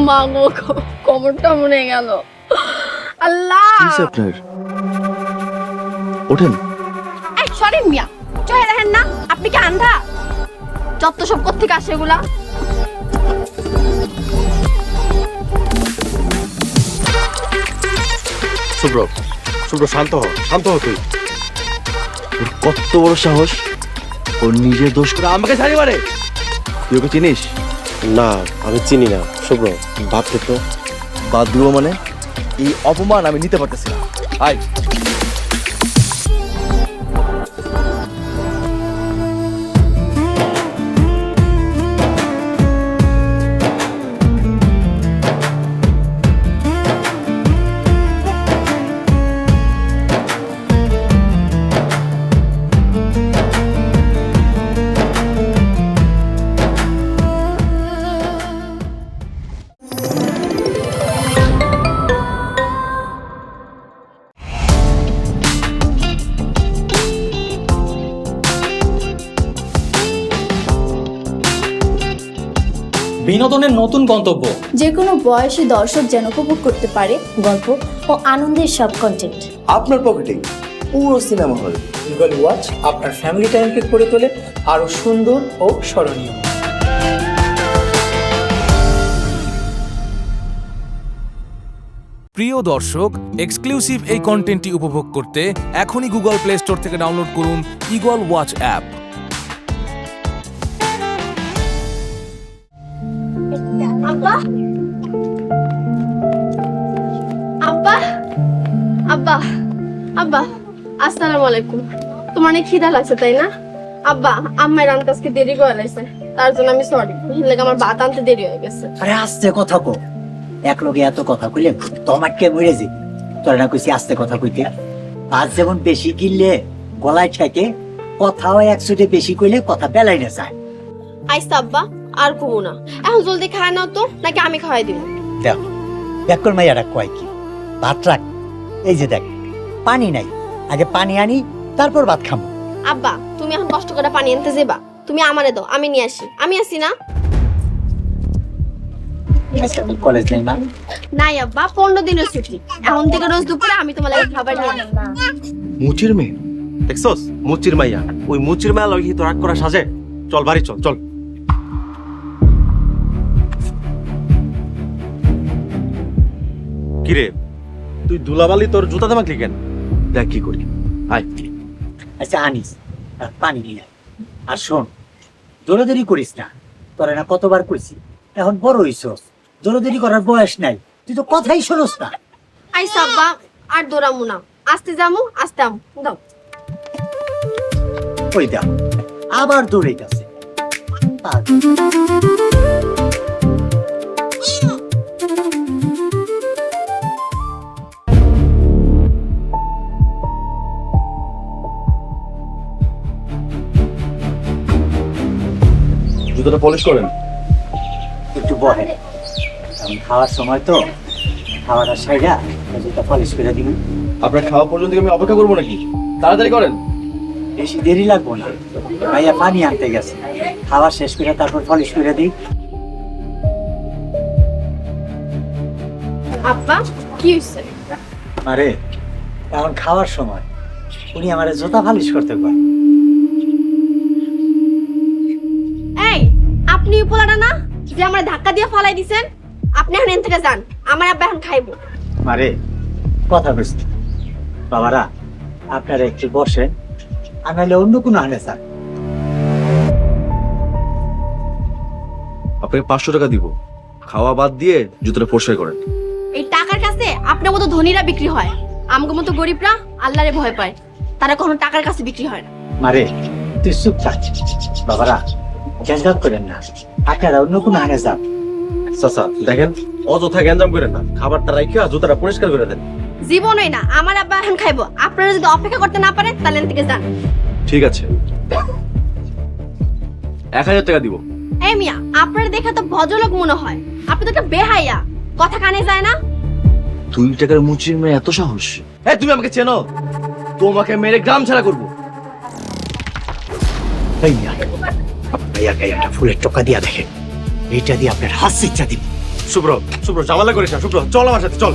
মাগো কোমরটা মনে গেল। আল্লাহ আপনার ওঠেন। এই সরেন মিয়া, চোখে দেখেন না আপনি কি আন্ধা? যত সব কোত্থেকে আসে এগুলা। শুভ্র শুভ্র শান্ত হ, শান্ত হ। তুই ওর কত বড় সাহস, ওর নিজের দোষ করে আমাকে ছাড়ি মারে। তুই ওকে চিনিস? না, আমি চিনি না। শুভ্র ভাবতে তো। বাদ দিব মানে? এই অপমান আমি নিতে পারতেছি না। আয় বিনোদনের নতুন গন্তব্য, যে কোনো বয়সী দর্শক যেন উপভোগ করতে পারে গল্প ও আনন্দের সব কন্টেন্ট আপনার পকেটেই পুরো সিনেমা হল। গুগল ওয়াচ আপনার ফ্যামিলি টাইমকে করে তোলে আরো সুন্দর ও স্মরণীয়। প্রিয় দর্শক, এক্সক্লুসিভ এই কন্টেন্টটি উপভোগ করতে এখনই গুগল প্লে স্টোর থেকে ডাউনলোড করুন ইগল ওয়াচ অ্যাপ। আব্বা আব্বা আব্বা আব্বা আসসালামু আলাইকুম। তোমার অনেক খিদা লাগছে তাই না? আব্বা আম্মার আনতে আজকে দেরি করে লাইছে, তার জন্য আমি সরি। লাগে আমার ভাত আনতে দেরি হয়ে গেছে। আরে আস্তে কথা কো, এক লগে এত কথা কইলে তোমাকে মরে যাই। তোর না কইছি আস্তে কথা কইতে। আজ যেমন বেশি গিললে গলায় ঠেকে, কথাও একচুটে বেশি কইলে কথা বেলাই না যায়। আইসা আব্বা আর ঘুমো না, এখন জলদি খায় নাও তো, নাকি আমি খাওয়াই দিব? দেখ ব্যাকর মাইয়ারা কয় কি, ভাত রাখ। এই যে দেখ পানি নাই, আগে পানি আনি তারপর ভাত খাবো। আব্বা তুমি এখন কষ্ট করে পানি আনতে যাবা, তুমি আমারে দাও, আমি নিয়ে আসি। আমি আসি না? কলেজ নেই মা? নাই আব্বা, 15 দিনের ছুটি। এখন থেকে রোজ দুপুরে আমি তোমার লাগে খাবার নিয়ে আসবো। মুচির মেয়ে দেখছস? মুচির মাইয়া, ওই মুচির মায়া লই তো রাগ করা সাজে। চল বাড়ি চল, চল। কিরে তুই ধুলাবালি তোর জুতাতে মাখলি কেন? দেখ কি করি। আয় আচ্ছা আনিস, আর পানি নিয়ে আয়। আর শোন, দৌড়াদৌড়ি করিস না। তোরা না কতবার কইছি, এখন বড় হইছস, দৌড়াদৌড়ি করার বয়স নাই। তুই তো কথাই শোনস না। আইসা আব্বা আর দৌড়ামু না, আস্তে যামু, আস্তে আমু। দাও। ওই দাও আবার দৌড়াইতেছে। জুতোটা পলিশ করেন। একটু বহে, কারণ খাওয়ার সময় তো খাওয়াটা সাইডা যেটা পলিশ করে দিব। আপনার খাওয়া পর্যন্ত আমি অপেক্ষা করবো নাকি? তাড়াতাড়ি করেন। বেশি দেরি লাগবো না, ভাইয়া পানি আনতে গেছে। খাওয়া শেষ করে তারপর পলিশ করে দিই। আব্বা কি হইছে? আরে এখন খাওয়ার সময় উনি আমার জুতা পালিশ করতে কয়। এই আপনি পোলাটা না যে আমার ধাক্কা দিয়ে ফালাই দিছেন? আপনি এখন এখান থেকে যান। আমার আব্বা এখন খাইবো। মারে কথা বুঝতে বাবারা, আপনারা একটু বসেন, আমি হলে অন্য কোনো হানে স্যার। আপনাকে 500 টাকা দিব, খাওয়া বাদ দিয়ে জুতোটা পরিষ্কার করেন। এই টাকার কাছে আপনার মতো ধনীরা বিক্রি হয়, আমগো মতো গরিবরা আল্লাহরে ভয় পায়, তারা কখনো টাকার কাছে বিক্রি হয় না। মারে তুই চুপ থাক। বাবারা গ্যাঞ্জাম করেন না, আপনারা অন্য কোনো হানে যান। চাচা দেখেন, অযথা গ্যাঞ্জাম করেন না, খাবারটা রাখিয়া জুতাটা পরিষ্কার করে দেন। জীবনই না, আমার আব্বা এখন খাইবো। আপনারা যদি অপেক্ষা করতে না পারেন তাহলে এখান থেকে যান। ঠিক আছে, 1000 টাকা দিব। এই মিয়া, আপনারা দেখে তো ভদ্রলোক মনে হয়, আপনি তো একটা বেহাইয়া, কথা কানে যায় না। 2 টাকার মুচির মেয়ে এত সাহস? হ্যাঁ, তুমি আমাকে চেনো? তোমাকে মেরে গ্রাম ছাড়া করবো। এই মিয়া, ভাইয়ার গায়ে একটা ফুলের টোকা দিয়া দেখেন, এইটা দিয়ে আপনার হাত ইচ্ছা দিব। শুভ্র, শুভ্র ঝামেলা করিস না। শুভ্র চল আমার সাথে, চল।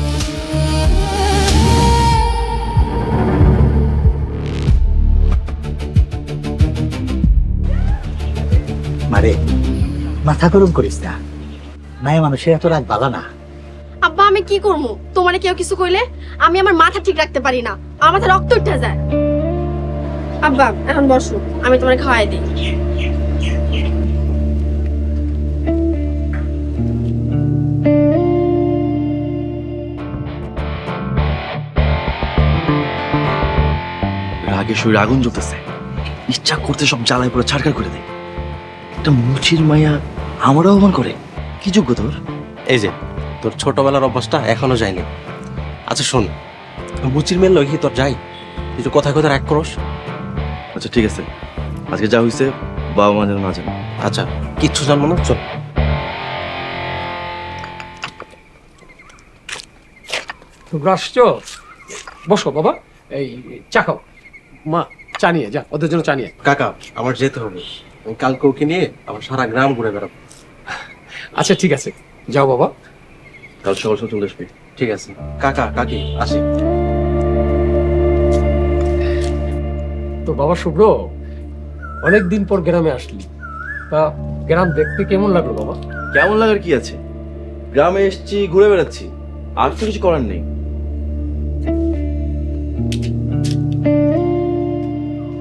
মারে মাথা গরম করিস না, মায়া মানুষের এত রাগ বালা না। আব্বা আমি কি করবো? তোমারে কেউ কিছু কইলে আমি আমার মাথা ঠিক রাখতে পারি না, আমার মাথা রক্ত উঠে যায়। আব্বা এখন বসো, আমি তোমারে খাওয়াই দিই। রাগে শরীরে আগুন জ্বলতেছে, ইচ্ছা করতে সব জ্বালায় পুরো ছাড়কার করে দেয়। একটা মুচির মায়া আমারও অপমান করে, কি যোগ্য তোর? এই যে তোর ছোটবেলার অভ্যাসটা এখনো যায়নি। আচ্ছা শোন, মুচির মেল লই তোর যাই, তুই তো কথা কথা রাগ করস। আচ্ছা ঠিক আছে, আজকে যা হয়েছে বাবা মা যেন না জানে। আচ্ছা কিচ্ছু জানবো না, চল। তোমরা আসছো, বসো বাবা। এই চা খাও, মা চা নিয়ে যা, ওদের জন্য চা নিয়ে। কাকা আমার যেতে হবে, আমি কালকে ওকে নিয়ে আমার সারা গ্রাম ঘুরে বেড়াবো। আচ্ছা ঠিক আছে, যাও বাবা। কাল সকাল সকাল চলে আসবি। ঠিক আছে কাকা কাকি, আসি। তো বাবা শুভ্র, অনেকদিন পর গ্রামে আসলি, তা গ্রাম দেখতে কেমন লাগলো বাবা? কেমন লাগার কি আছে, গ্রামে এসছি, ঘুরে বেড়াচ্ছি, আর তো কিছু করার নেই।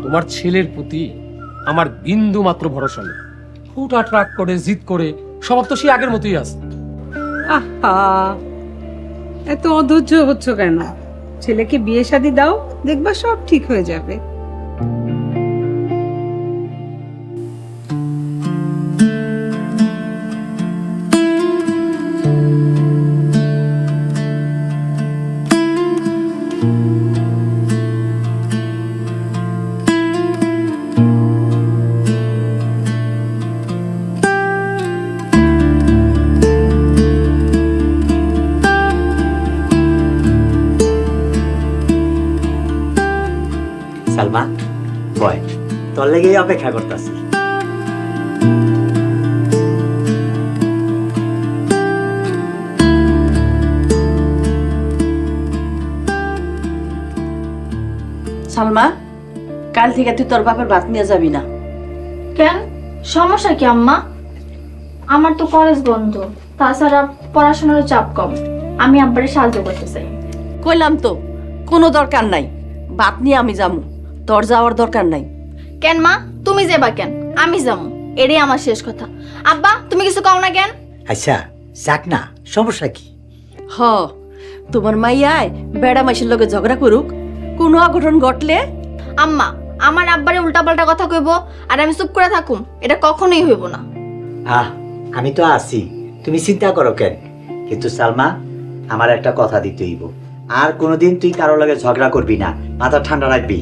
তোমার ছেলের প্রতি আমার বিন্দু মাত্র ভরসা নেই। হুটহাট রাগ করে, জিদ করে, সবার তো সে আগের মতোই আছে। আহা, এত অধৈর্য হচ্ছ কেন? ছেলেকে বিয়ে শাদী দাও, দেখবা সব ঠিক হয়ে যাবে। সালমা বয়, তোর লেগেই অপেক্ষা করতেছি। সালমা, কাল থেকে তুই তোর বাপের ভাত নিয়ে যাবি না। কেন, সমস্যা কি আম্মা? আমার তো কলেজ বন্ধ, তাছাড়া পড়াশোনার চাপ কম, আমি আব্বারে সাহায্য করতে চাই। কইলাম তো কোনো দরকার নাই, ভাত নিয়ে আমি যাবো, তোর যাওয়ার দরকার নাই। কেন মা, তুমি যাবা কেন? আমি যাবো, এটাই আমার শেষ কথা। আব্বা তুমি কিছু কও না কেন? আচ্ছা যাক না, সমস্যা কি? হ, তোমার মাইয়ায় বেড়া মাইসের লগে ঝগড়া করুক, কোনো অঘটন ঘটলে আম্মা, আমার আব্বারে উল্টাপাল্টা কথা কইবো আর আমি চুপ করে থাকুম, এটা কখনোই হইব না। আমি তো আছি, তুমি চিন্তা করো কেন? কিন্তু সালমা, আমার একটা কথা দিতে হইব, আর কোনোদিন তুই কারো লগে ঝগড়া করবি না, মাথা ঠান্ডা রাখবি।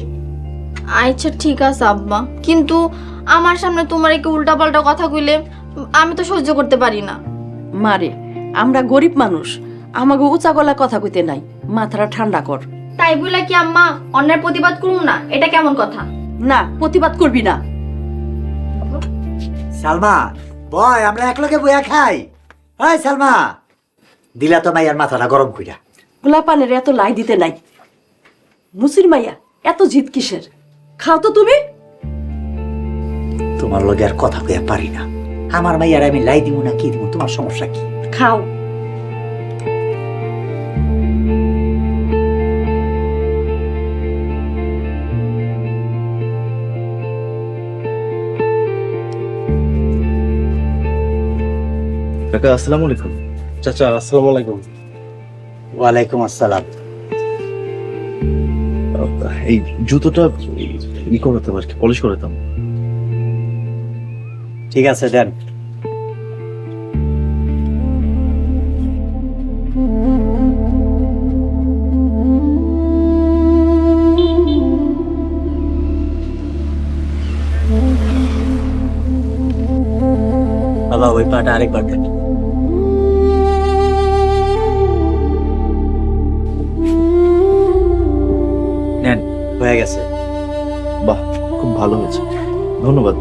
আচ্ছা ঠিক আছে আব্বা, কিন্তু আমার সামনে তোমার কি উল্টাপাল্টা কথা কইলে আমি তো সহ্য করতে পারি না। মারে, আমরা গরিব মানুষ, আমাকে উঁচা গলা কথা কইতে নাই, মাথাটা ঠান্ডা কর। তাই বলে কি আম্মা অন্যের প্রতিবাদ করুম না? এটা কেমন কথা? না, প্রতিবাদ করবি না। সালমা বয়, আমরা একলগে বইয়া খাই। হাই সালমা, দিলা তো মাইয়ার মাথাটা গরম কইরা। গোলাপানের এত লাই দিতে নাই। মুসির মাইয়া এত জিদ কিসের? খাও তো তুমি। তোমার লগে আর কথা কইয়া পারি না, আমার মাইয়ার আমি লাই দিব না কি দিব, তোমার সমস্যা কি? খাও। কাকা আসসালামু আলাইকুম। চাচা আসসালামু আলাইকুম। ওয়ালাইকুম আসসালাম। এই জুতোটা ই করতাম আর কি, পলিশ করতাম। ঠিক আছে দেন। বাবা ওই পাটা আরেকবার দেন। নেন, হয়ে গেছে। বাহ, খুব ভালো হয়েছে, ধন্যবাদ।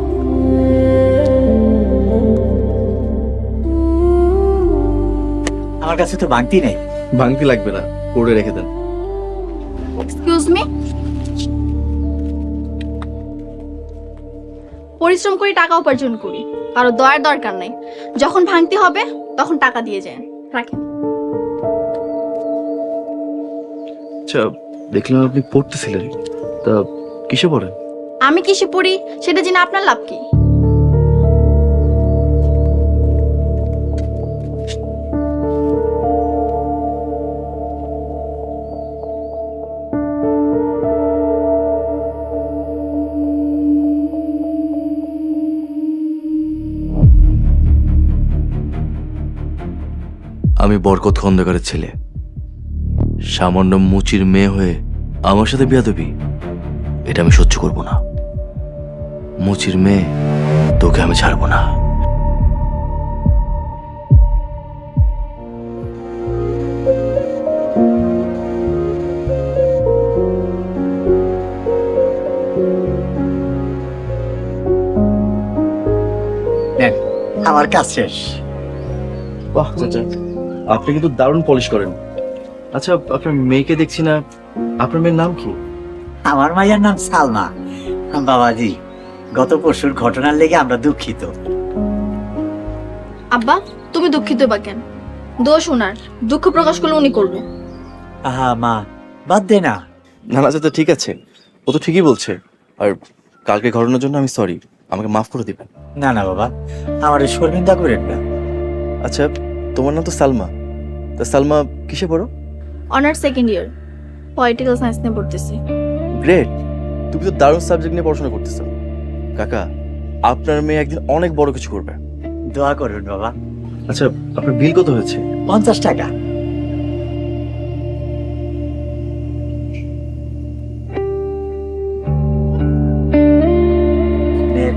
আমার কাছে তো ভাঙতি নেই। ভাঙতি লাগবে না, করে রেখে দেন। এক্সকিউজ মি, পরিশ্রম করি, টাকা উপার্জন করি, কারো দয়ার দরকার নাই। যখন ভাঙতি হবে তখন টাকা দিয়ে যায়, রাখেন। আচ্ছা, দেখলাম আপনি পড়তেছিলেন, তা কিসে পড়েন? আমি কিসে পড়ি সেটা জেনে আপনার লাভ কি? আমি বরকত খন্দকারের ছেলে, সামান্য মুচির মেয়ে হয়ে আমার সাথে বিয়াদবি, এটা আমি সহ্য করব না। মুচির মেয়ে, তোকে আমি ছাড়বো না। নেন, আমার কাজ শেষ। বাহ চাচা, আপনি কিন্তু দারুণ পলিশ করেন। আচ্ছা, আপনার মেয়েকে দেখছি না, আপনার মেয়ের নাম কি? আমার মায়ের নাম সালমা। বাবাজি, গত পরশুর ঘটনার লেগে আমরা দুঃখিত। আব্বা, তুমি দুঃখিত বা কেন? দোষ ওনার, দুঃখ প্রকাশ করলে উনি করবে। আহা মা, বাদ দে না। না না চাচা, ঠিক আছে, ও তো ঠিকই বলছে। আর কালকে ঘটনার জন্য আমি সরি, আমাকে মাফ করে দিবেন। না না বাবা, আমার শর্মিন্দা করেন না। আচ্ছা, তোমার নাম তো সালমা, তা সালমা কিসে পড়ো? Honours second year, political science নিয়ে পড়তেছি। গ্রেট, তুমি তো দারুণ সাবজেক্ট নিয়ে পড়াশোনা করতেছো। কাকা, আপনার মেয়ে একদিন অনেক বড় কিছু করবে। দোয়া করুন বাবা। আচ্ছা, আপনার বিল কত হয়েছে? 50 টাকা।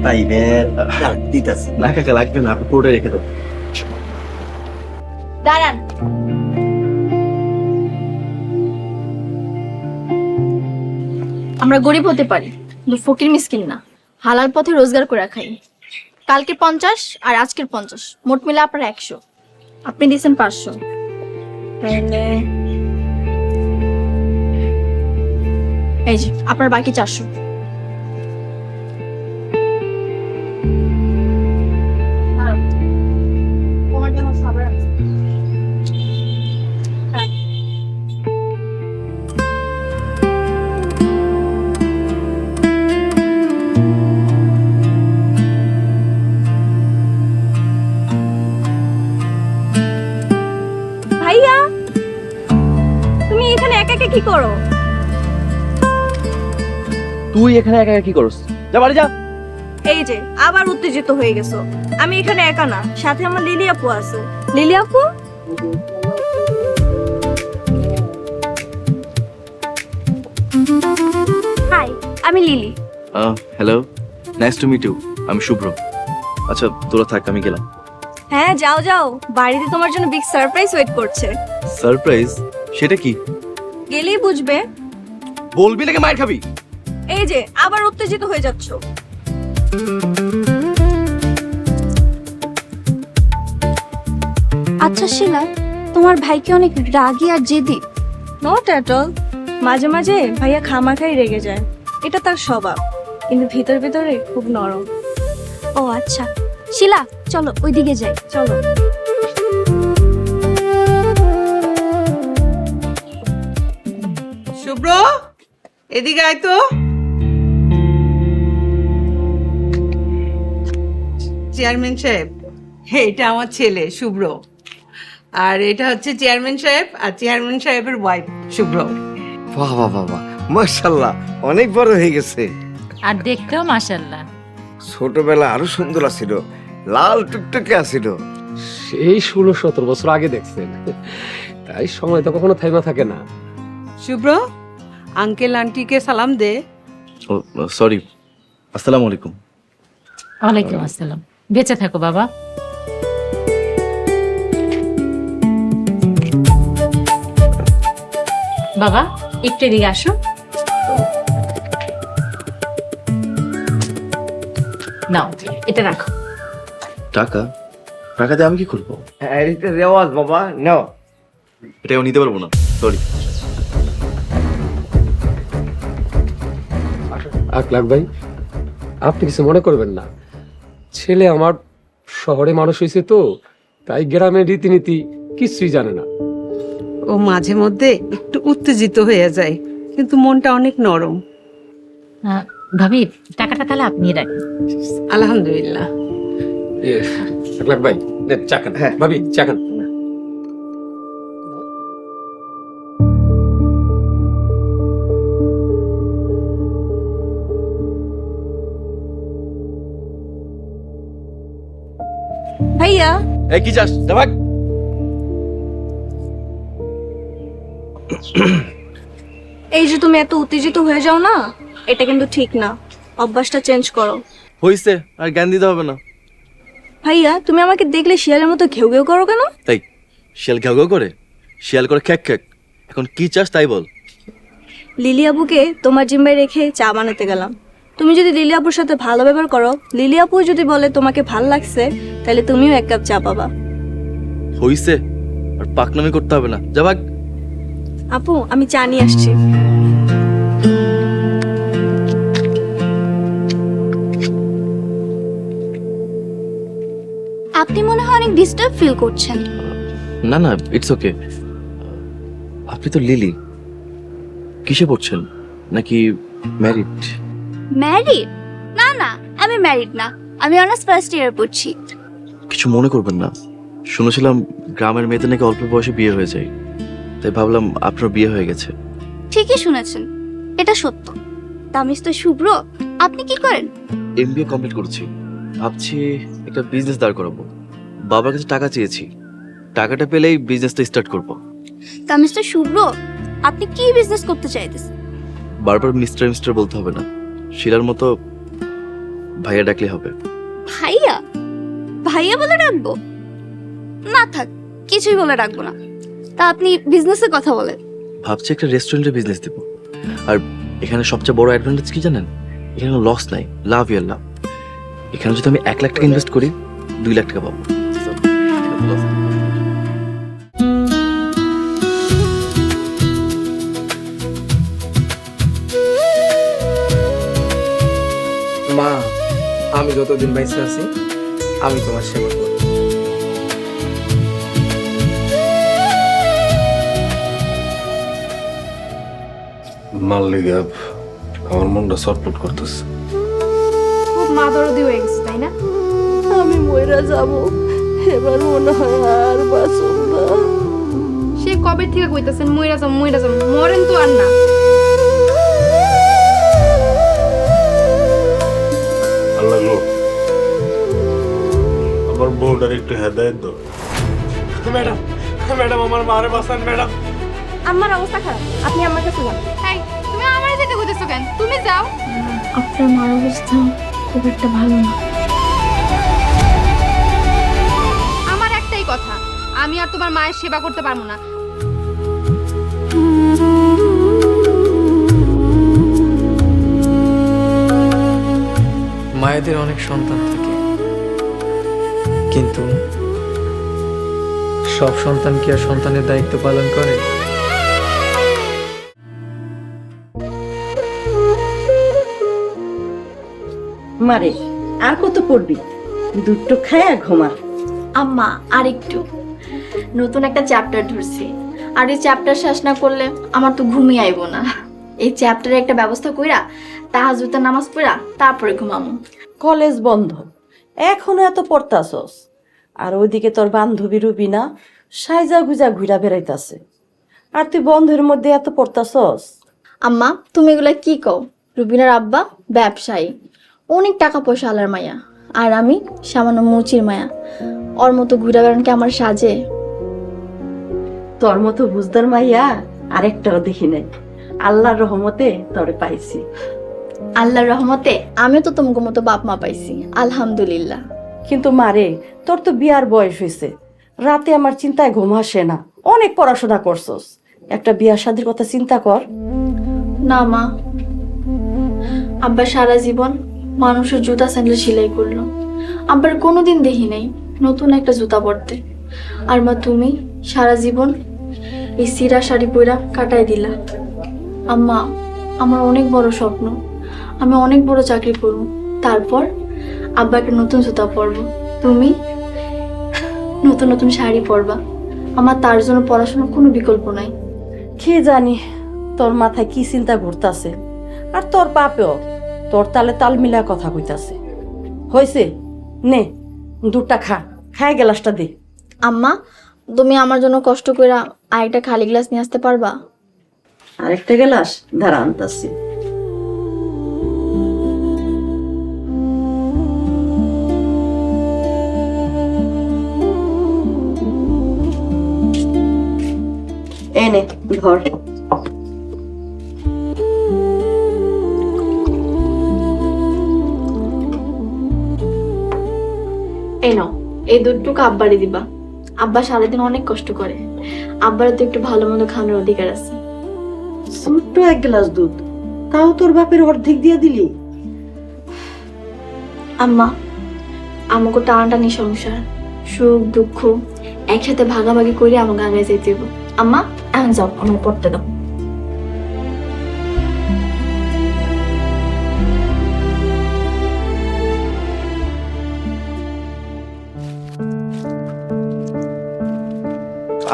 পাইবে দিতেছি। না কাকা, লাগবে না, আপনি পুরোটা রেখে দেবেন। দাঁড়ান, আমরা গরিব হতে পারি কিন্তু ফকির মিসকিন না। হালাল পথে রোজগার করে খাই। কালকে 50 আর আজকের 50, মোট মিলে আপনার 100। আপনি দিয়েছেন 500, তাহলে এই যে আপনার বাকি 400। তোমার জন্য খাবার আছে। ভাইয়া, তুমি এখানে একা একা কি করো? তুই এখানে একা একা কি করছ? যা বাড়ি যা। এই যে আবার উত্তেজিত হয়ে গেছো। আমি এখানে একা না, সাথে আমার লিলি আপু আছে। লিলি আপু, হাই, আমি Lily. Hello, nice to meet you. আমি শুভ্র। আচ্ছা, তোরা থাক, আমি গেলাম। হ্যাঁ যাও যাও, বাড়িতে তোমার জন্য বিগ সারপ্রাইজ ওয়েট করছে। সারপ্রাইজ? সেটা কি? গেলেই বুঝবে। বলবি নাকি মার খাবি? এই যে আবার উত্তেজিত হয়ে যাচ্ছ। আচ্ছা শিলা, তোমার ভাই কি অনেক রাগী আর জেদি? Not at all. মাঝে মাঝে ভাইয়া খামাখাই রেগে যায়, এটা তার স্বভাব, কিন্তু ভিতর ভিতরে খুব নরম। ও আচ্ছা, শিলা চলো ওইদিকে যাই। চলো। শুভ্র, এদিকে আয় তো। চেয়ারম্যান সাহেব, এটা আমার ছেলে শুভ্র, আর এটা হচ্ছে চেয়ারম্যান সাহেব আর চেয়ারম্যান সাহেবের ওয়াইফ শুভ্র। বাহ বাহ বাহ বাহ, মাশাআল্লাহ, অনেক বড় হয়ে গেছে। আর দেখতেও মাশাআল্লাহ। ছোটবেলা আরো সুন্দর আছিল, লাল টুকটুকে আছিল। সেই 16-17 বছর আগে দেখছেন, তাই সময় তো কখনো থাইমা থাকে না। শুভ্র, আঙ্কেল আন্টিকে সালাম দে। ও সরি, আসসালামু আলাইকুম। ওয়ালাইকুম আসসালাম। বেঁচে থাকো বাবা। বাবা একটু এদিকে আসো। নাও এটা রাখো। টাকা? টাকা দিয়ে আমি কি করবো? এটা রেওয়াজ বাবা, নাও। এটাও নিতে পারবো না, সরি। 1 লাখ ভাই, আপনি কিছু মনে করবেন না। ছেলে আমার শহরে মানুষ হয়েছে তো, তাই গ্রামের রীতিনীতি কিছুই জানে না। ও মাঝে মধ্যে একটু উত্তেজিত হয়ে যায়, কিন্তু মনটা অনেক নরম। ভাবি টাকাটা তাহলে আপনি রাখেন। আলহামদুলিল্লাহ। 1 লাখ ভাই, নেন চা খান। ভাবি চা খান। ভাইয়া এই কি চাস? দেখ এই যে তুমি এত উত্তেজিত হয়ে যাও না, এটা কিন্তু ঠিক না। অভ্যাসটা চেঞ্জ করো। হইছে, আর জ্ঞান দিতে হবে না। ভাইয়া তুমি আমাকে দেখলে শিয়ালের মতো ঘেউ ঘেউ করো কেন? তাই শিয়াল ঘেউ ঘেউ করে? শিয়াল করে খ্যাক খ্যাক। এখন কি চাস তাই বল। লিলি আপুকে তোমার জিম্বায় রেখে চা বানাতে গেলাম। তুমি যদি লিলি আপুর সাথে ভালো ব্যবহার করো, লিলি আপু যদি বলে তোমাকে ভাল লাগছে, তাহলে তুমিও 1 কাপ চা পাবা। হইছে, আর পাকনামি করতে হবে না, যা ভাগ। আপু আমি চা নিয়ে আসছি। আপনি মনে হয় অনেক ডিস্টার্ব ফিল করছেন। না না, ইটস ওকে। আপনি তো লিলি, কিসে পড়ছেন? নাকি ম্যারিড? ম্যারিড? না না, আমি ম্যারিড না, আমি অনার্স ফার্স্ট ইয়ার পড়ছি। কিছু মনে করবেন না, শুনেছিলাম গ্রামের মেয়েদের নাকি অল্প বয়সে বিয়ে হয়ে যায়, তাই ভাবলাম আপনার বিয়ে হয়ে গেছে। ঠিকই শুনেছেন, এটা সত্য। তা মিস্টার শুভ্র, আপনি কি করেন? এমবিএ কমপ্লিট করেছি, ভাবছি একটা বিজনেস দাঁড় করাবো। বাবার কাছে টাকা চেয়েছি, টাকাটা পেলেই বিজনেসটা স্টার্ট করব। তা মিস্টার শুভ্র, আপনি কি বিজনেস করতে চাইতেছেন? বারবার মিস্টার মিস্টার বলতে হবে না, শিলার মতো ভাইয়া ডাকলে হবে। ভাইয়া? ভাইয়া বলে ডাকবো? না থাক, কিছুই বলে ডাকবো না। তা আপনি বিজনেসের কথা বলেন। ভাবছি একটা রেস্টুরেন্টের বিজনেস দেবো। আর এখানে সবচেয়ে বড় অ্যাডভান্টেজ কি জানেন? এখানে লস নাই, লাভ ইয়ার লাভ। এখানে যদি আমি 1 লাখ টাকা ইনভেস্ট করি, 2 লাখ টাকা পাবো। মা, আমি যতদিন বাইসে আছি আমি তোমার সেবা করব। মাল লেগে আমার মনটা ছটফট করতেছে। খুব মা দরদি হয়ে গেছে তাই না? আমি মইরা যাব, এবার মনে হয় আর বাঁচব না। সে কবে থেকে কইতাছেন মইরা যাম মরেন তো আর না। আল্লাহ গো, আমার বউটার একটু হেদায়েত দাও। ম্যাডাম, ম্যাডাম আমার মারে বাঁচান ম্যাডাম। আমার অবস্থা খারাপ, আপনি আমার কাছে যান। এই তুমি আমারে যেতে কইতেছো কেন? তুমি যাও। আপনার মার অবস্থা খুব একটা ভালো না। আমার একটাই কথা, আমি আর তোমার মায়ের সেবা করতে পারবো না। মায়েদের অনেক সন্তান থাকে, কিন্তু সব সন্তান কি আর সন্তানের দায়িত্ব পালন করে? মারে আর কত পড়বি? দুটো খায়া ঘুমা। আম্মা আর একটু, নতুন একটা চ্যাপ্টার ধরছি, আর এই চ্যাপ্টার শেষ না করলে আমার তো ঘুমই আইবো না। এই চ্যাপ্টারে একটা ব্যবস্থা কইরা তাহাজ্জুদের নামাজ পড়া তারপরে ঘুমামু। কলেজ বন্ধ, এখনো এত পড়তাছস? আর ওইদিকে তোর বান্ধবী রুবিনা সাইজা গুজা ঘুরা বেড়াইতাছে, আর তুই বন্ধের মধ্যে এত পড়তাছস। আম্মা তুমি এগুলা কি কও? রুবিনার আব্বা ব্যবসায়ী, অনেক টাকা পয়সা আলার মায়া, আর আমি সামান্য মুচির মায়া। ওর মতো ঘুরা বেড়ান কি আমার সাজে? তোর মতো বুঝদার মাইয়া আরেকটাও দেখি নাই, আল্লাহর রহমতে তোরে পাইছি। আল্লাহর রহমতে আমিও তো তোমাকে মতো বাপ মা পাইছি, আলহামদুলিল্লাহ। কিন্তু মারে, তোর তো বিয়ার বয়স হয়েছে, রাতে আমার চিন্তায় ঘুম আসে না। অনেক পড়াশোনা করছস, একটা বিয়া শাদীর কথা চিন্তা কর। না মা, আব্বা সারা জীবন মানুষের জুতা স্যান্ডেল সেলাই করলো, আব্বার কোনোদিন দেখি নাই নতুন একটা জুতা পরতে। আর মা তুমি সারা জীবন এই সিরা শাড়ি পরা কাটাই দিলা। আম্মা, আমার অনেক বড় স্বপ্ন, আমি অনেক বড় চাকরি করব, তারপর আব্বা একটা নতুন জুতা পরবো, তুমি নতুন নতুন শাড়ি পরবা। আমার তার জন্য পড়াশোনার কোনো বিকল্প নাই। কে জানি তোর মাথায় কি চিন্তা ঘুরতাছে, আর তোর বাপেও তোর তালে তাল মিলা কথা কইতাছে। হইছে, নে দুটা খায় গ্লাসটা দে। আম্মা, তুমি আমার জন্য কষ্ট করে আরেকটা খালি গ্লাস নিয়ে আসতে পারবা? আরেকটা গ্লাস দাঁড়া আনতাছি। এনে ধর। এই নাও, এই দুধটুকু আব্বারে দিবা। আব্বা সারাদিন অনেক কষ্ট করে, আব্বার তো একটু ভালো মন্দ খাওয়ানোর অধিকার আছে। ছোট্ট এক গ্লাস দুধ, তাও তোর বাপের অর্ধেক দিয়ে দিলি। আম্মা, আমাকে টানাটানি সংসার, সুখ দুঃখ একসাথে ভাগাভাগি করে আমাকে আগে যেতে হবে। আম্মা এখন যাও, আমার পড়তে দাও।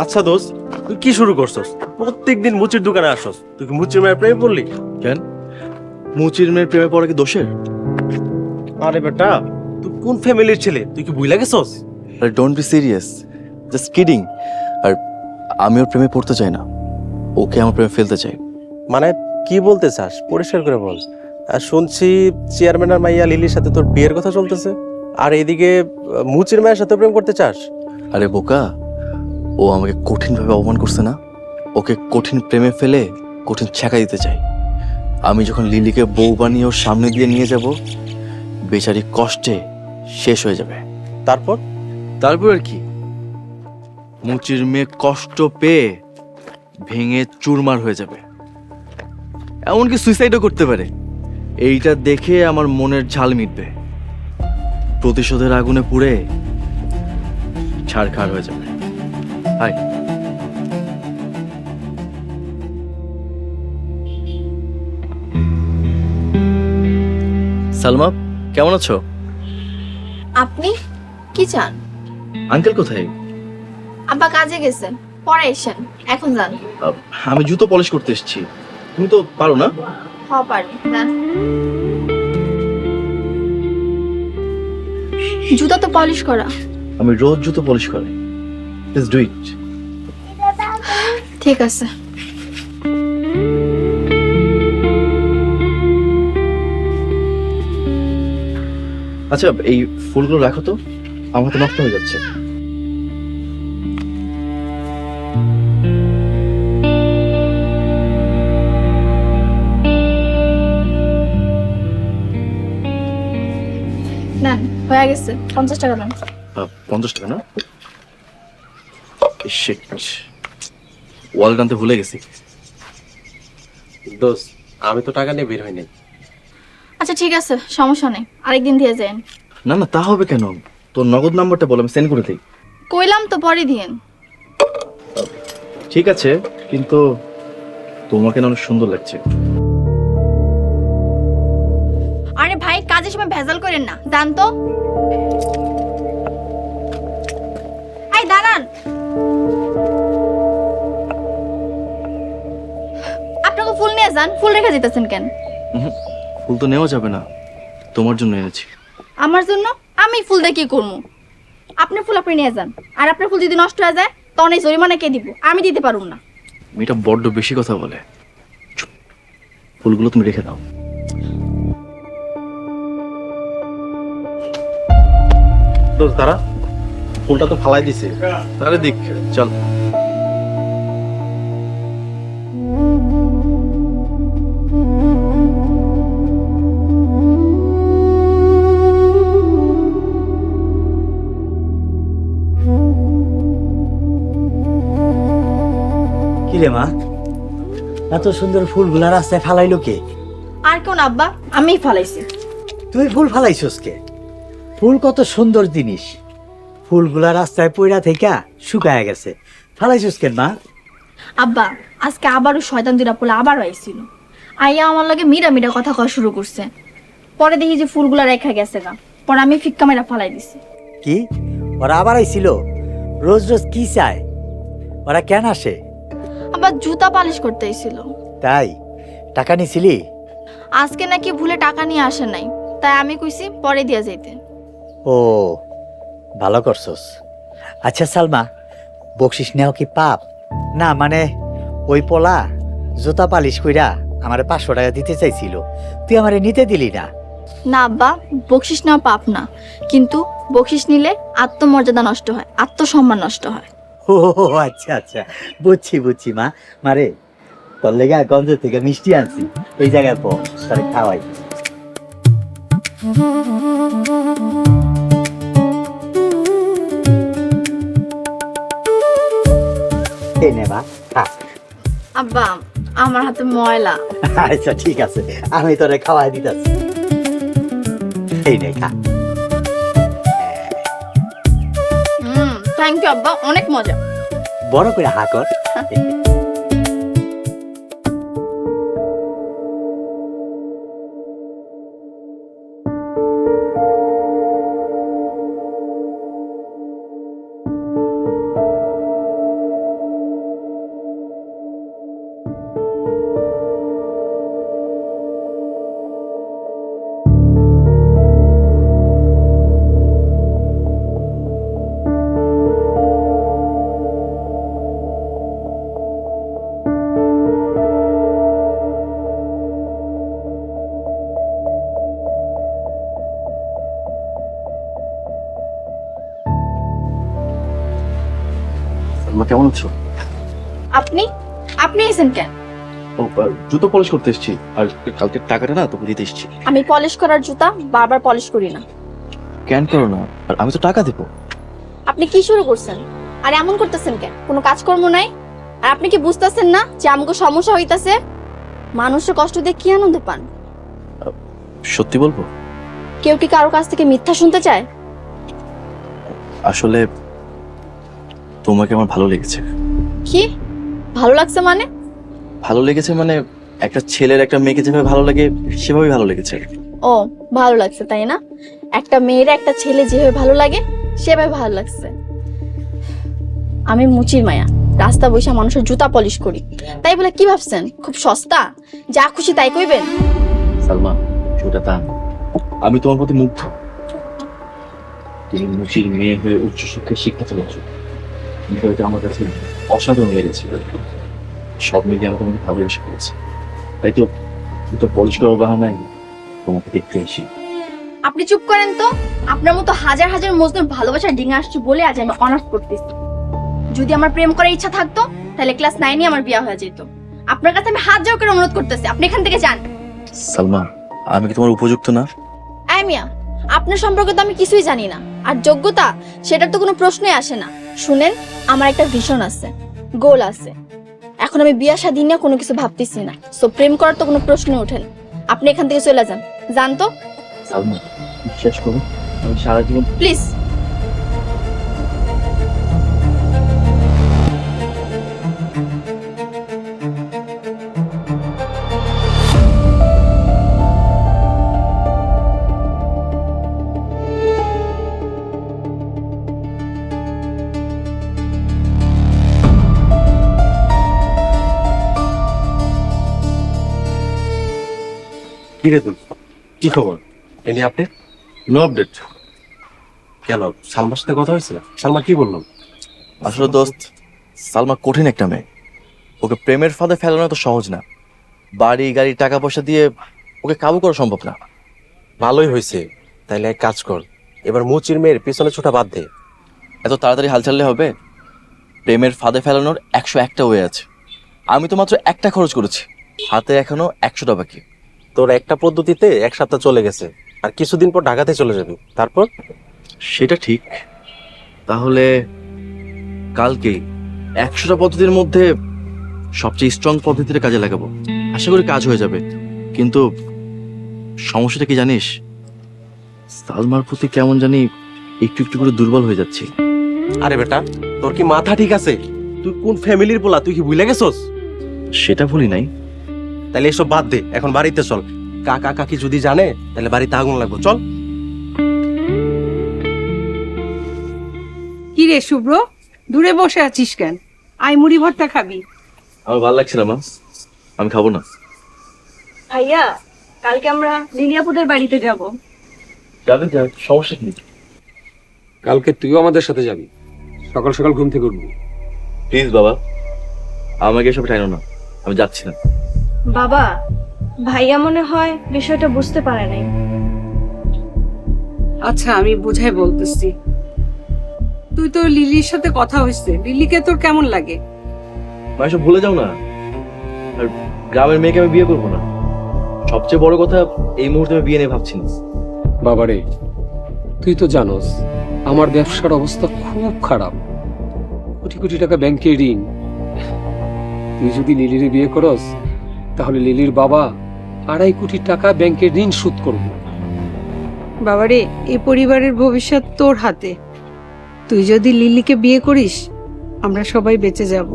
আচ্ছা দোস্ত, তুই কি শুরু করছস? প্রত্যেকদিন মুচির দোকানে আসস, তুই কি মুচির মেয়ের প্রেমে পড়লি? কেন, মুচির মেয়ের প্রেমে পড়া কি দোষের? আরে বেটা, তুই কোন ফ্যামিলির ছেলে, তুই কি ভুলে গেছস? আরে don't be serious, just kidding. আর আমি ওর প্রেমে পড়তে চাই না, ওকে আমার প্রেমে ফেলতে চাই। মানে কি বলতে চাস, পরিষ্কার করে বল। আর শুনছি চেয়ারম্যানের মাইয়া লিলির সাথে তোর বিয়ের কথা চলতেছে, আর এইদিকে মুচির মায়ের সাথে প্রেম করতে চাস? আরে বোকা, ও আমাকে কঠিনভাবে অপমান করছে না, ওকে কঠিন প্রেমে ফেলে কঠিন ছ্যাঁকা দিতে চাই। আমি যখন লিলিকে বউ বানিয়ে ওর সামনে দিয়ে নিয়ে যাব, বেচারি কষ্টে শেষ হয়ে যাবে। তারপর আর কি, মুচির মেয়ে কষ্ট পেয়ে ভেঙে চুরমার হয়ে যাবে, এমনকি সুইসাইডও করতে পারে। এইটা দেখে আমার মনের ঝাল মিটবে, প্রতিশোধের আগুনে পুড়ে ছাড়খাড় হয়ে যাবে। হাই, সালমা, কেমন আছো? আপনি কি চান? আঙ্কেল কোথায়? আব্বা কাজে গেছে, পরে এসেন, এখন যান। আমি জুতো পলিশ করতে এসেছি, তুমি তো পারো না? হ্যাঁ পারি, যান। জুতা তো পলিশ করা। আমি রোজ জুতো পলিশ করি, প্লিজ ডু ইট। ঠিক আছে। আচ্ছা, এই ফুলগুলো রাখো তো, আমার তো নষ্ট হয়ে যাচ্ছে। নেন, হয়ে গেছে, 50 টাকা দেন। 50 টাকা না? শিট, ওয়ালেট আনতে ভুলে গেছি। দোস্ত, আমি তো টাকা নিয়ে বের হইনি। আচ্ছা ঠিক আছে, সমস্যা নেই, আরেকদিন দিয়ে যান। না না, তা হবে কেন? তোর নগদ নাম্বারটা বল, আমি সেন্ড করে দিই। কইলাম তো পরে দিয়েন। ঠিক আছে, কিন্তু তোমাকে না অনেক সুন্দর লাগছে। আরে ভাই, কাজের সময় ভেজাল করেন না, জান তো। এই দাঁড়ান, আপনাকে ফুল নিয়ে যান। ফুল রেখে দিতেছেন কেন? ফুল তো নেওয়া যাবে না, তোমার জন্য এনেছি। আমার জন্য? আমি ফুল দিয়ে কি করবো? আপনি ফুল আপনি নিয়ে যান, আর আপনার ফুল যদি নষ্ট হয়ে যায় তখন এই জরিমানা কে দিব? আমি দিতে পারবো না। মেয়েটা বড্ড বেশি কথা বলে। চুপ। ফুলগুলো তুমি রেখে দাও। তারা ফুলটা তো ফালাই দিছে, তাহলে দিক চল। কিরে মা, এত সুন্দর ফুলগুলা রাস্তায় ফালাইলো কে? আর কেউ না আব্বা, আমিই ফালাইছি। তুই ফুল ফালাইছস কে? ফুল কত সুন্দর জিনিস, ফুলগুলা রাস্তায় পইড়া থেকে শুকায় গেছে, ফালাইছস কেন মা? আব্বা আজকে আবারও শয়তান দুইটা পোলা আবার আইছিল, আইয়া আমার লাগে মিরা মিরা কথা কওয়া শুরু করছে। পরে দেখি যে ফুলগুলা রেখা গেছে গা, পরে আমি ফিক্কা মেরা ফালাই দিছি। কি ওরা আবার আইছিল? রোজ রোজ কি চায়? ওরা কেন আসে? আবার জুতা পালিশ করতে আইছিল। তাই টাকা নিছিলি? আজকে নাকি ভুলে টাকা নিয়ে আসে নাই, তাই আমি কইছি পরে দিয়া যাইতে। ও ভালো করছস। আচ্ছা সালমা, বকশিস নেওয়া কি পাপ? না মানে ওই পোলা জুতা পালিশ কইরা আমারে 500 টাকা দিতে চাইছিল, তুই আমারে নিতে দিলি না। না আব্বা, বকশিস নেওয়া পাপ না, কিন্তু বকশিস নিলে আত্মমর্যাদা নষ্ট হয়, আত্মসম্মান নষ্ট হয়। ও আচ্ছা আচ্ছা, বুঝছি বুঝছি মা। মারে তোর লেগে গঞ্জ থেকে মিষ্টি আনছি, এই জায়গায় পর তারে খাওয়াই। এই নে মা, খা। আব্বা আমার হাতে ময়লা। আচ্ছা ঠিক আছে, আমি তোরে খাওয়াই দিতেছি। এই নে খা। থ্যাংক ইউ আব্বা, অনেক মজা। বড় করে হা কর। সালমা কেমন আছো? আপনি আপনি এসেন কেন? ও জুতো পলিশ করতে এসেছি, আর কালকে টাকাটা না তোকে দিতে এসেছি। আমি পলিশ করার জুতা বারবার পলিশ করি না। কেন করো না? আর আমি তো টাকা দেবো। আপনি কি শুরু করছেন? আর এমন করতেছেন কেন? কোনো কাজকর্ম নাই? আর আপনি কি বুঝতেছেন না যে আমাকে সমস্যা হইতাছে? মানুষের কষ্ট দিয়ে কি আনন্দ পান? সত্যি বলবো, কেউ কি কারো কাছ থেকে মিথ্যা শুনতে চায়? আসলে তোমাকে আমার ভালো লেগেছে। কি ভালো লাগছে মানে? ভালো লেগেছে মানে একটা ছেলের একটা মেয়েকে যেভাবে ভালো লাগে সেভাবেই ভালো লেগেছে। ও ভালো লাগছে তাই না? একটা মেয়ের একটা ছেলে যেভাবে ভালো লাগে সেভাবে ভালো লাগছে। আমি মুচির মায়া, রাস্তা বৈশা মানুষের জুতা পলিশ করি, তাই বলে কি ভাবছেন খুব সস্তা? যা খুশি তাই কইবেন? সালমা সেটা তা না। আমি তোমার প্রতি মুগ্ধ। তুমি মুচির মেয়ে হয়ে উচ্চশিক্ষায় শিক্ষা চলেছ, কিন্তু এটা আমার কাছে অসাধারণ লেগেছিল। সব মিলিয়ে আমি তোমাকে ভালোবেসে ফেলেছি। তাই তো জুতো পলিশ করার বাহানায় তোমাকে দেখতে এসি। আপনি চুপ করেন তো। আপনার মতো হাজার হাজার মজনুর ভালোবাসার ডিঙা আসছে বলে আজ আমি অনার্স করতেছি। যদি আমার প্রেম করার ইচ্ছা থাকতো তাহলে ক্লাস 9-এ আমার বিয়ে হয়ে যেত। আপনার কাছে আমি হাত জোড় করে অনুরোধ করতেছি, আপনি এখান থেকে যান। সালমা, আমি কি তোমার উপযুক্ত না? মিয়া, আপনার সম্পর্কে তো আমি কিছুই জানি না, আর যোগ্যতা সেটার তো কোনো প্রশ্নই আসে না। শুনেন, আমার একটা ভিশন আছে, গোল আছে। এখন আমি বিয়ে শাদী নিয়ে কোনো কিছু ভাবতেছি না, সো প্রেম করার তো কোনো প্রশ্নই ওঠে না। আপনি এখান থেকে চলে যান, যান তো। সালমা বিশ্বাস করো, আমি সারা জীবন প্লিজ। কি রে তুই, কি খবর? Any update? No update. কেন, সালমার সাথে কথা হয়েছে? সালমা কি বললো? আসলে দোস্ত, সালমা কঠিন একটা মেয়ে। ওকে প্রেমের ফাঁদে ফেলানো তো সহজ না। বাড়ি গাড়ি টাকা পয়সা দিয়ে ওকে কাবু করা সম্ভব না। ভালোই হয়েছে, তাইলে এক কাজ কর, এবার মুচির মেয়ের পিছনে ছোটা বাদ দে। এত তাড়াতাড়ি হাল ছাড়লে হবে? প্রেমের ফাঁদে ফেলানোর 101টা ওয়ে আছে। আমি তো মাত্র একটা খরচ করেছি, হাতে এখনো 100টা বাকি। তোর একটা পদ্ধতিতে 1 সপ্তাহ চলে গেছে, আর কিছুদিন পর ঢাকাতে চলে যাবি, তারপর? সেটা ঠিক। তাহলে কালকেই 100টা পদ্ধতির মধ্যে সবচেয়ে স্ট্রং পদ্ধতিটা কাজে লাগাবো। আশা করি কাজ হয়ে যাবে। কিন্তু সমস্যাটা কি জানিস, সালমার প্রতি কেমন জানি একটু একটু করে দুর্বল হয়ে যাচ্ছি। আরে বেটা, তোর কি মাথা ঠিক আছে? তুই কোন ফ্যামিলির পোলা, তুই কি ভুলে গেছস? সেটা ভুলি নাই। তাহলে এসব বাদ দে, এখন বাড়িতে চল। কাকা কাকি যদি জানে তাহলে বাড়িতে আগুন লাগবে, চল। কি রে শুভ্র, দূরে বসে আছিস কেন? আই মুড়ি ভর্তা খাবি? আমার ভালো লাগছে না মা, আমি খাবো না। ভাইয়া, কালকে আমরা লিলিয়াপুদের বাড়িতে যাব। যাবে, যাবে, সমস্যা কি? কালকে তুইও আমাদের সাথে যাবি, সকাল সকাল ঘুম থেকে উঠবি। প্লিজ বাবা, আমাকে এসব টাইনো না, আমি যাচ্ছি না। বাবা, ভাইয়া মনে হয় বিষয়টা বুঝতে পারে নাই। আচ্ছা, আমি বুঝাই বলতেছি। তুই তো লিলির সাথে কথা হয়েছে, লিলিকে তোর কেমন লাগে? মা এসব ভুলে যাও না। আর গ্রামের মেয়েকে আমি বিয়ে করবো না। সবচেয়ে বড় কথা, এই মুহূর্তে আমি বিয়ে নিয়ে ভাবছি না। বাবারে, তুই তো জানোস আমার ব্যবসার অবস্থা খুব খারাপ, কোটি কোটি টাকা ব্যাংকে ঋণ। তুই যদি লিলির বিয়ে করস, তাহলে লিলির বাবা 2.5 কোটি টাকা ব্যাংকের ঋণ শোধ করবে। বাবারে, এই পরিবারের ভবিষ্যৎ তোর হাতে। তুই যদি লিলিকে বিয়ে করিস, আমরা সবাই বেঁচে যাব।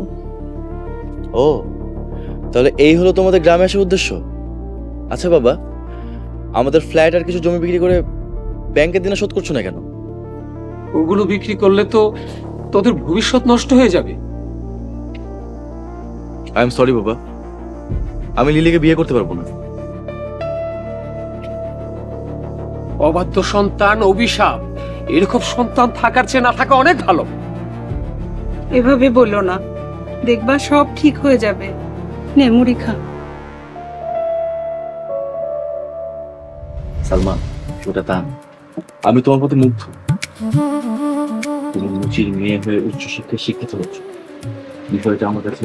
ও, তাহলে এই হলো তোমাদের গ্রামে আসার উদ্দেশ্য? আচ্ছা বাবা, আমাদের ফ্ল্যাট আর কিছু জমি বিক্রি করে ব্যাংকের দিনে শোধ করছো না কেন? ওগুলো বিক্রি করলে তো তোদের ভবিষ্যৎ নষ্ট হয়ে যাবে। আই এম সরি বাবা, আমি লিলিকে বিয়ে করতে পারবো না। অবাধ্য সন্তান, অভিশাপ। এরকম সন্তান থাকার চেয়ে না থাকা অনেক ভালো। এভাবে বললো না, দেখবা সব ঠিক হয়ে যাবে। নে মুড়ি খা। সালমা, ওটা তা না। আমি তোমার প্রতি মুগ্ধ। তুমি মুচির মেয়ে হয়ে উচ্চশিক্ষায় শিক্ষিত হচ্ছ, বিষয়টা আমার কাছে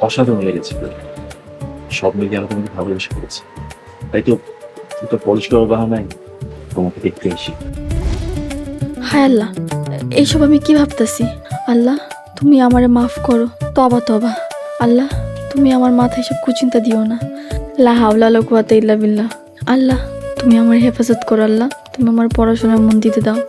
অসাধারণ লেগেছে। সব মিলিয়ে আমি তোমাকে ভালোবেসে করেছি। তাই তো দুটো পরিষ্কার বাহানায় তোমাকে দেখতে এসি। হায় আল্লাহ, এইসব আমি কি ভাবতেছি? আল্লাহ, তুমি আমারে মাফ করো। তবা তবা। আল্লাহ, তুমি আমার মাথায় সব কুচিন্তা দিও না। লা হাওলা ওয়ালা কুওয়াতা ইল্লা বিল্লাহ। আল্লাহ, তুমি আমার হেফাজত করো। আল্লাহ, তুমি আমার পড়াশোনায় মন দিতে দাও।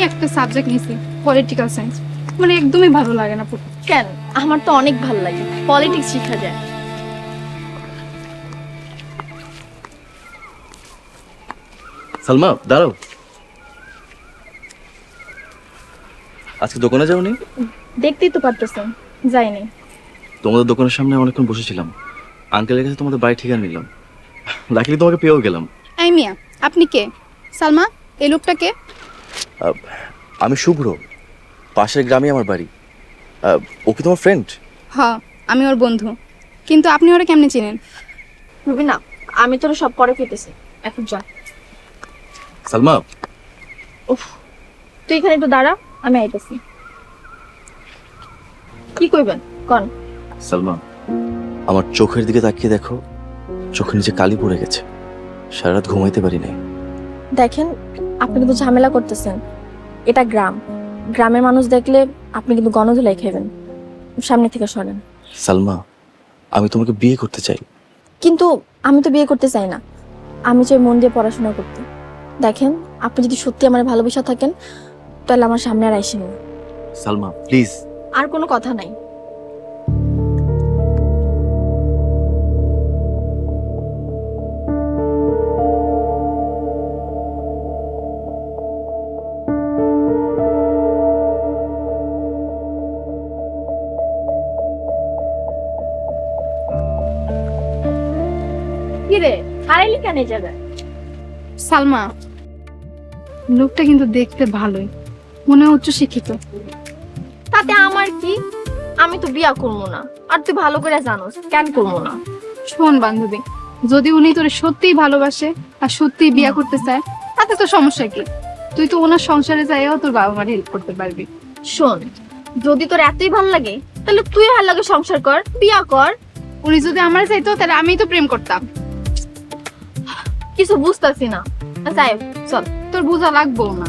একটা সাবজেক্ট নিয়েছি, পলিটিক্যাল সায়েন্স, মানে একদমই ভালো লাগে না। কেন? আমার তো অনেক ভালো লাগে, পলিটিক্স শেখা যায়। সালমা দাঁড়াও, আজকে দোকানে যাওনি? দেখতেই তো পারতেছেন, যাইনি। তোমাদের দোকানের সামনে অনেকক্ষণ বসেছিলাম, আঙ্কেলের কাছে তোমাদের বাড়ি ঠিকানা নিলাম, লাকিলি তোমাকে পেয়েও গেলাম। এই মিয়া, আপনি কে? সালমা, এই লোকটা কে? আমি শুভ্র, পাশের গ্রামে আমার বাড়ি। ও কি তোমার ফ্রেন্ড? হ্যাঁ, আমি ওর বন্ধু। কিন্তু আপনি ওরা কেমনে চিনেন? রুবিনা, আমি তোরা সব পরে পেতেছি, এখন যা। সালমা, উফ, তুই এখানে একটু দাঁড়া, আমি আইতেছি। কি কইবেন কোন? সালমা, আমার চোখের দিকে তাকিয়ে দেখো, চোখের নিচে কালি পড়ে গেছে, সারা রাত ঘুমাইতে পারি নাই। দেখেন, আপনি কিন্তু ঝামেলা করতেছেন। এটা গ্রাম, গ্রামের মানুষ দেখলে আপনি কিন্তু গণধুলাই খাইবেন। সামনে থেকে সরেন। সালমা, আমি তোমাকে বিয়ে করতে চাই। কিন্তু আমি তো বিয়ে করতে চাই না, আমি চাই মন দিয়ে পড়াশোনা করতে। দেখেন, আপনি যদি সত্যি আমার ভালোবাসা থাকেন, তাহলে আমার সামনে আর আইসেন না। সালমা প্লিজ। আর কোনো কথা নাই। হারাইলি কেন এই জায়গায়? সালমা, লোকটা কিন্তু দেখতে ভালোই, মনে হয় উচ্চ শিক্ষিত। তাতে আমার কি? আমি তো বিয়া করবো না, আর তুই ভালো করে জানোস কেন করবো না। শোন বান্ধবী, যদি উনি তোরে সত্যিই ভালোবাসে আর সত্যিই বিয়া করতে চায়, তাতে তো সমস্যা কি? তুই তো ওনার সংসারে যাইও তোর বাবা মার হেল্প করতে পারবি। শোন, যদি তোর এতই ভালো লাগে তাহলে তুই ভালো লাগে সংসার কর, বিয়া কর। উনি যদি আমার চাইতো তাহলে আমিই তো প্রেম করতাম। কিছু বুঝতাছি না। যাই হোক, চল, তোর বোঝা লাগবো না।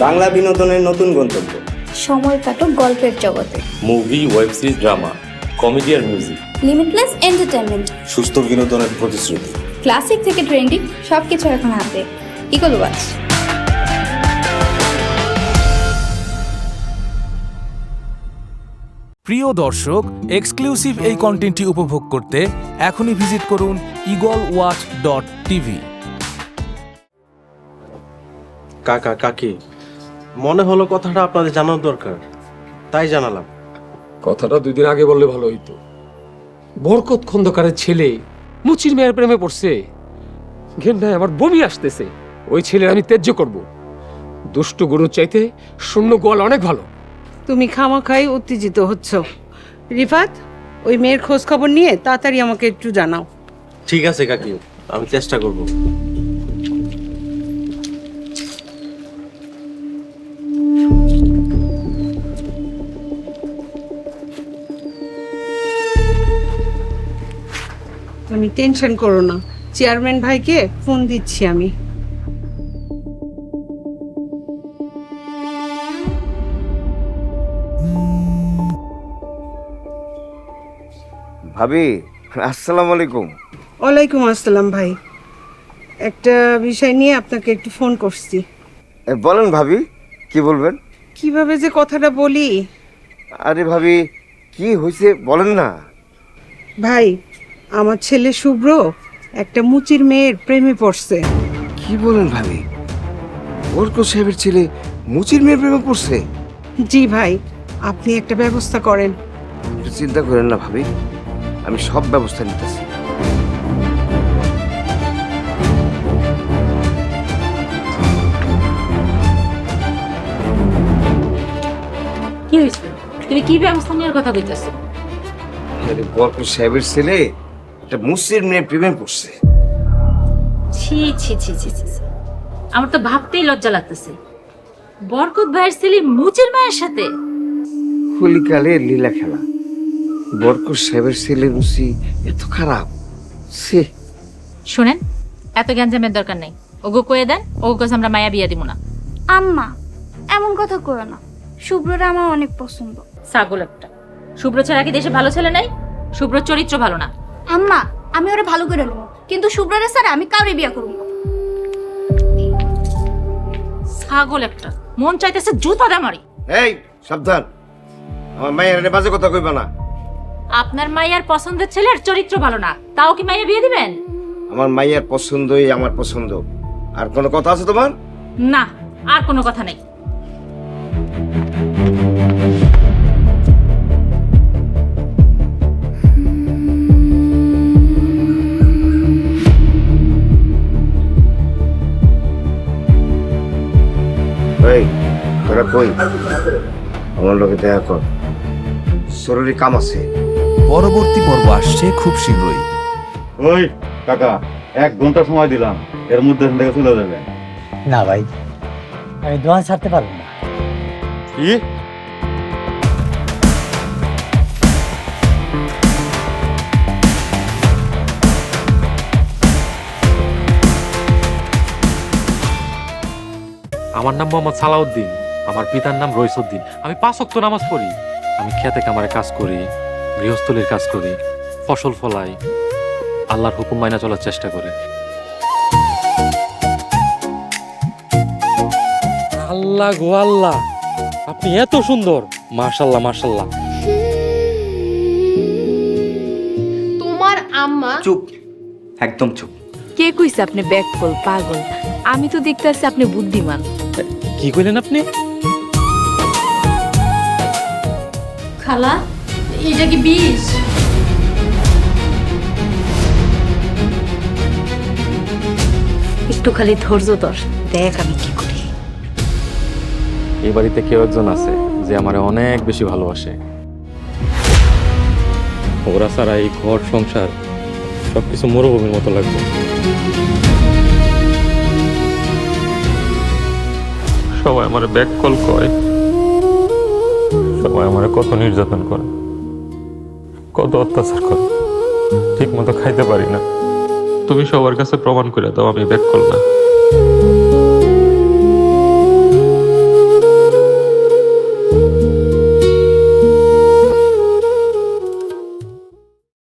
বাংলা বিনোদনের নতুন গন্তব্য। সময় কাটুক গল্পের জগতে। Movie, web series, drama, comedy আর মিউজিক। Limitless entertainment. সুস্থ বিনোদনের প্রতিশ্রুতি। ক্লাসিক থেকে ট্রেন্ডিং সবকিছু এখন হাতে। Eagle Watch. প্রিয় দর্শক, এক্সক্লুসিভ এই কন্টেন্টটি উপভোগ করতে এখনই ভিজিট করুন eagleWatch.tv। কাকা কাকি, মনে হলো কথাটা আপনাদের জানার দরকার, তাই জানালাম। কথাটা 2 দিন আগে বললে ভালো হইতো। বরকত খন্দকারের ছেলে মুচির মেয়ের প্রেমে পড়ছে। ঘেন্নায় আমার বমি আসতেছে। ওই ছেলের আমি ত্যায্য করব। দুষ্ট গরুর চাইতে শূন্য গোয়াল অনেক ভালো। তুমি খামাখাই উত্তেজিত হচ্ছ। রিফাত, ওই মেয়ের খোঁজ খবর নিয়ে তাড়াতাড়ি আমাকে একটু জানাও। ঠিক আছে কাকি, আমি চেষ্টা করব। তুমি টেনশন করো না, চেয়ারম্যান ভাইকে ফোন দিচ্ছি আমি। ভাবি, আসসালামু আলাইকুম। ওয়ালাইকুম আসসালাম ভাই, একটা বিষয় নিয়ে আপনাকে একটু ফোন করছি। বলেন ভাবি, কি বলবেন? কিভাবে যে কথাটা বলি। আরে ভাবি, কি হয়েছে বলেন না। ভাই, আমার ছেলে শুভ্র একটা মুচির মেয়ের প্রেমে পড়ছে। কি বলেন ভাবি? বরকত সাহেবের ছেলে মুচির মেয়ের প্রেমে পড়ছে? জি ভাই, আপনি একটা ব্যবস্থা করেন। আপনি চিন্তা করেন না ভাবি, আমি সব ব্যবস্থা নিতেছি। কি হয়েছে? তুমি কি ব্যবস্থা নেওয়ার কথা কইতেছো? বরকত সাহেবের ছেলে একটা মুচির মেয়ের প্রেমে পড়ছে। ছি ছি ছি ছি ছি ছি। আমার তো ভাবতেই লজ্জা লাগতেছে। বরকত ভাইয়ের ছেলে মুচির মায়ের সাথে? হোলিকালে লীলা খেলা। বরকত সাহেবের ছেলে রুচি এত খারাপ। সে শুনেন, এত গ্যাঞ্জামের দরকার নাই। ওগো কয়ে দেন, ওগো কাছে আমরা মায়া বিয়া দিব না। আম্মা, এমন কথা করো না। শুভ্রটা আমার অনেক পছন্দ। ছাগল একটা। শুভ্র ছাড়া কি দেশে ভালো ছেলে নাই? শুভ্রর চরিত্র ভালো না। আম্মা, আমি ওরা ভালো করে নেবো, কিন্তু শুভ্রটা স্যার আমি কাউরে বিয়া করবো না। ছাগল একটা। মন চাইতেছে জুতা দা মারি। এই সাবধান, আমার মায়ের বাজে কথা কইবা না। আপনার মাইয়ার পছন্দের ছেলের চরিত্র ভালো না, তাও কি মাইয়া বিয়ে দিবেন? আমার মায়ের পছন্দই আমার পছন্দ। আর কোনো কথা আছে তোমার? না, আর কোনো কথা নেই। এই তোরা কই? আমার লোকে দেখা কর, জরুরি কাম আছে। পরবর্তী পর্ব আসছে খুব শীঘ্রই। ওই কাকা, 1 ঘন্টা সময় দিলাম, এর মধ্যে এখান থেকে চলে যাবেন। না ভাই, আমি দোয়ান ছাড়তে পারবো না। কি? আমার নাম মোহাম্মদ সালাউদ্দিন, আমার পিতার নাম রইসউদ্দিন। আমি 5 ওয়াক্ত নামাজ পড়ি। আমি খেতে কামারে কাজ করি, গৃহস্থলীর কাজ করি, ফসল ফলাই, আল্লাহর হুকুম মাইনা চলার চেষ্টা করি। আল্লাহ, আল্লাহ গো আল্লাহ, আপনি এত সুন্দর! মাশাআল্লাহ মাশাআল্লাহ। কি হয়েছিল? তুমি কি ব্যবস্থা নেওয়ার কথা কইতাছো? সাগল একটা। শুভ্র ছাড়া কি দেশে ভালো ছেলে নাই? শুভ্র চরিত্র ভালো না, তাও কি মাইয়া বিয়ে দিবেন? আমার মাইয়ার পছন্দই আমার পছন্দ। চুপ, একদম চুপ। কে কইছে আপনি ব্যাককল পাগল? আমি তো দেখতেছি আপনি বুদ্ধিমান। কি কইলেন আপনি? খালা এটা কি বিষ? একটু খালি ধৈর্য ধর, দেখ আমি কি করি। এই বাড়িতে কেউ একজন আছে যে আমারে অনেক বেশি ভালোবাসে। ওরা ছাড়া এই ঘর সংসার সবকিছু মরুভূমির মতো লাগবে। সবাই আমার ব্যাক কল কয়, সবাই আমার কত নির্যাতন করে, কত অত্যাচার করে, ঠিক মতো খাইতে পারি না। তুমি সবার কাছে প্রমাণ করে দাও আমি ব্যাক কল না।